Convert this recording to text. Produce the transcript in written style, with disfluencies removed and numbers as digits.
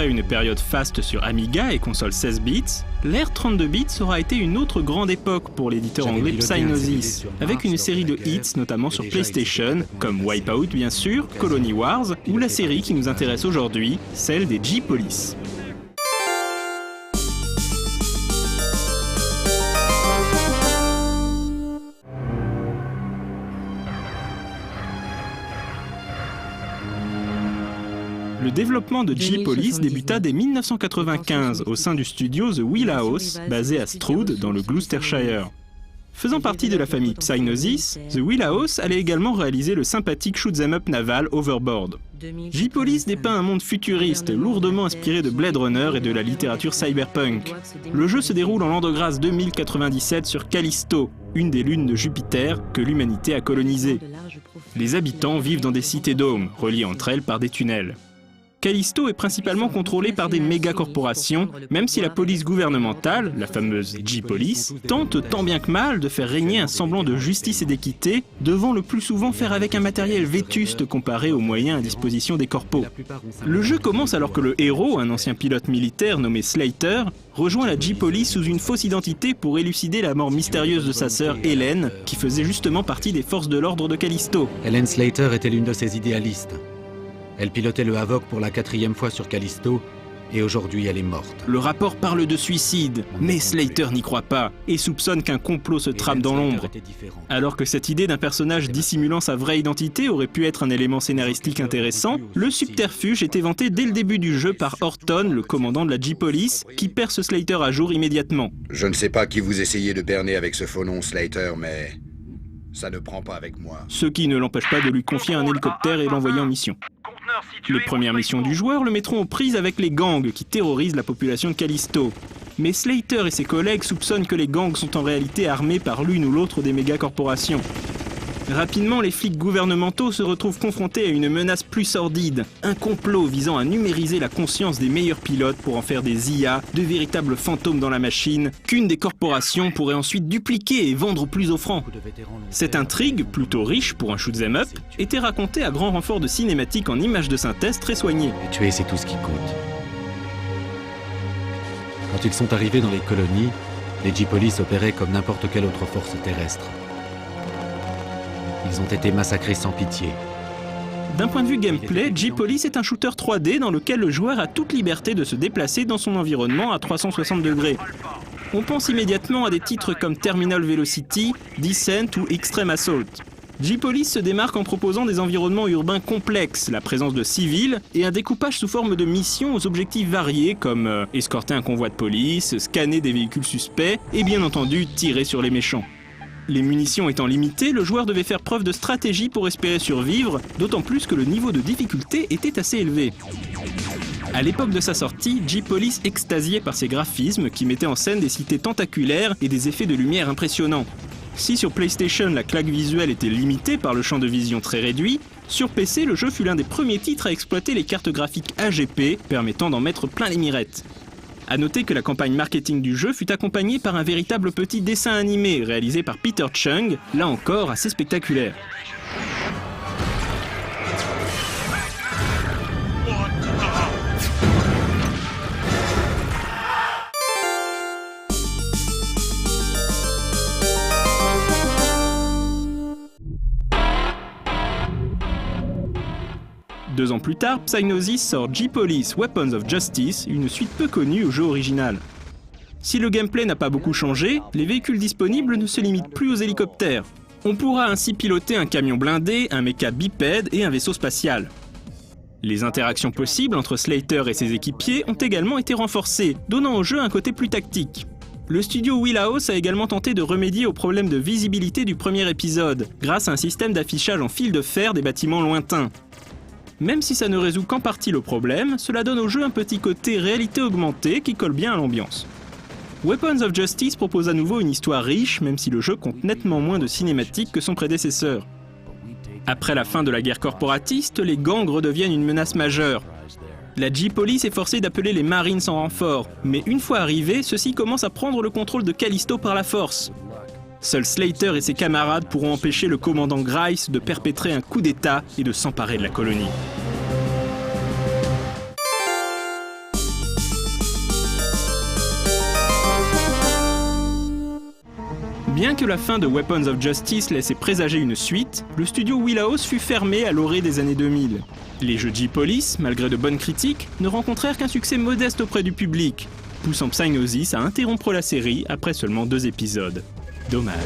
Après une période faste sur Amiga et console 16 bits, l'ère 32 bits aura été une autre grande époque pour l'éditeur anglais Psygnosis, avec une série de hits notamment sur PlayStation, comme Wipeout bien sûr, Colony Wars, ou la série qui nous intéresse aujourd'hui, celle des G-Police. Le développement de G-Police débuta dès 1995 au sein du studio The Wheelhouse, basé à Stroud dans le Gloucestershire. Faisant partie de la famille Psygnosis, The Wheelhouse allait également réaliser le sympathique shoot'em up naval Overboard. G-Police dépeint un monde futuriste, lourdement inspiré de Blade Runner et de la littérature cyberpunk. Le jeu se déroule en l'an de grâce 2097 sur Callisto, une des lunes de Jupiter que l'humanité a colonisée. Les habitants vivent dans des cités-dômes, reliées entre elles par des tunnels. Callisto est principalement contrôlé par des méga-corporations, même si la police gouvernementale, la fameuse G-Police, tente tant bien que mal de faire régner un semblant de justice et d'équité, devant le plus souvent faire avec un matériel vétuste comparé aux moyens à disposition des corpos. Le jeu commence alors que le héros, un ancien pilote militaire nommé Slater, rejoint la G-Police sous une fausse identité pour élucider la mort mystérieuse de sa sœur Hélène, qui faisait justement partie des forces de l'ordre de Callisto. Hélène Slater était l'une de ses idéalistes. Elle pilotait le Havoc pour la 4e fois sur Callisto, et aujourd'hui elle est morte. Le rapport parle de suicide, mais Slater n'y croit pas, et soupçonne qu'un complot se trame dans l'ombre. Alors que cette idée d'un personnage dissimulant sa vraie identité aurait pu être un élément scénaristique intéressant, le subterfuge est éventé dès le début du jeu par Horton, le commandant de la G-Police, qui perce Slater à jour immédiatement. Je ne sais pas qui vous essayez de berner avec ce faux nom, Slater, mais ça ne prend pas avec moi. Ce qui ne l'empêche pas de lui confier un hélicoptère et l'envoyer en mission. Les premières missions du joueur le mettront aux prises avec les gangs qui terrorisent la population de Callisto. Mais Slater et ses collègues soupçonnent que les gangs sont en réalité armés par l'une ou l'autre des méga-corporations. Rapidement, les flics gouvernementaux se retrouvent confrontés à une menace plus sordide, un complot visant à numériser la conscience des meilleurs pilotes pour en faire des IA, de véritables fantômes dans la machine, qu'une des corporations pourrait ensuite dupliquer et vendre au plus offrant. Cette intrigue, plutôt riche pour un shoot'em up, était racontée à grand renfort de cinématiques en images de synthèse très soignées. Et tuer, c'est tout ce qui compte. Quand ils sont arrivés dans les colonies, les G-Police opéraient comme n'importe quelle autre force terrestre. Ils ont été massacrés sans pitié. D'un point de vue gameplay, G-Police est un shooter 3D dans lequel le joueur a toute liberté de se déplacer dans son environnement à 360 degrés. On pense immédiatement à des titres comme Terminal Velocity, Descent ou Extreme Assault. G-Police se démarque en proposant des environnements urbains complexes, la présence de civils et un découpage sous forme de missions aux objectifs variés comme escorter un convoi de police, scanner des véhicules suspects et bien entendu tirer sur les méchants. Les munitions étant limitées, le joueur devait faire preuve de stratégie pour espérer survivre, d'autant plus que le niveau de difficulté était assez élevé. À l'époque de sa sortie, G-Police extasiait par ses graphismes qui mettaient en scène des cités tentaculaires et des effets de lumière impressionnants. Si sur PlayStation la claque visuelle était limitée par le champ de vision très réduit, sur PC le jeu fut l'un des premiers titres à exploiter les cartes graphiques AGP, permettant d'en mettre plein les mirettes. A noter que la campagne marketing du jeu fut accompagnée par un véritable petit dessin animé réalisé par Peter Chung, là encore assez spectaculaire. Deux ans plus tard, Psygnosis sort G-Police Weapons of Justice, une suite peu connue au jeu original. Si le gameplay n'a pas beaucoup changé, les véhicules disponibles ne se limitent plus aux hélicoptères. On pourra ainsi piloter un camion blindé, un méca bipède et un vaisseau spatial. Les interactions possibles entre Slater et ses équipiers ont également été renforcées, donnant au jeu un côté plus tactique. Le studio Wheelhouse a également tenté de remédier au problème de visibilité du premier épisode, grâce à un système d'affichage en fil de fer des bâtiments lointains. Même si ça ne résout qu'en partie le problème, cela donne au jeu un petit côté réalité augmentée qui colle bien à l'ambiance. Weapons of Justice propose à nouveau une histoire riche, même si le jeu compte nettement moins de cinématiques que son prédécesseur. Après la fin de la guerre corporatiste, les gangs redeviennent une menace majeure. La G-Police est forcée d'appeler les Marines en renfort, mais une fois arrivés, ceux-ci commencent à prendre le contrôle de Callisto par la force. Seuls Slater et ses camarades pourront empêcher le commandant Grice de perpétrer un coup d'État et de s'emparer de la colonie. Bien que la fin de Weapons of Justice laissait présager une suite, le studio Wheelhouse fut fermé à l'orée des années 2000. Les jeux J-Police, malgré de bonnes critiques, ne rencontrèrent qu'un succès modeste auprès du public, poussant Psygnosis à interrompre la série après seulement 2 épisodes. Dommage.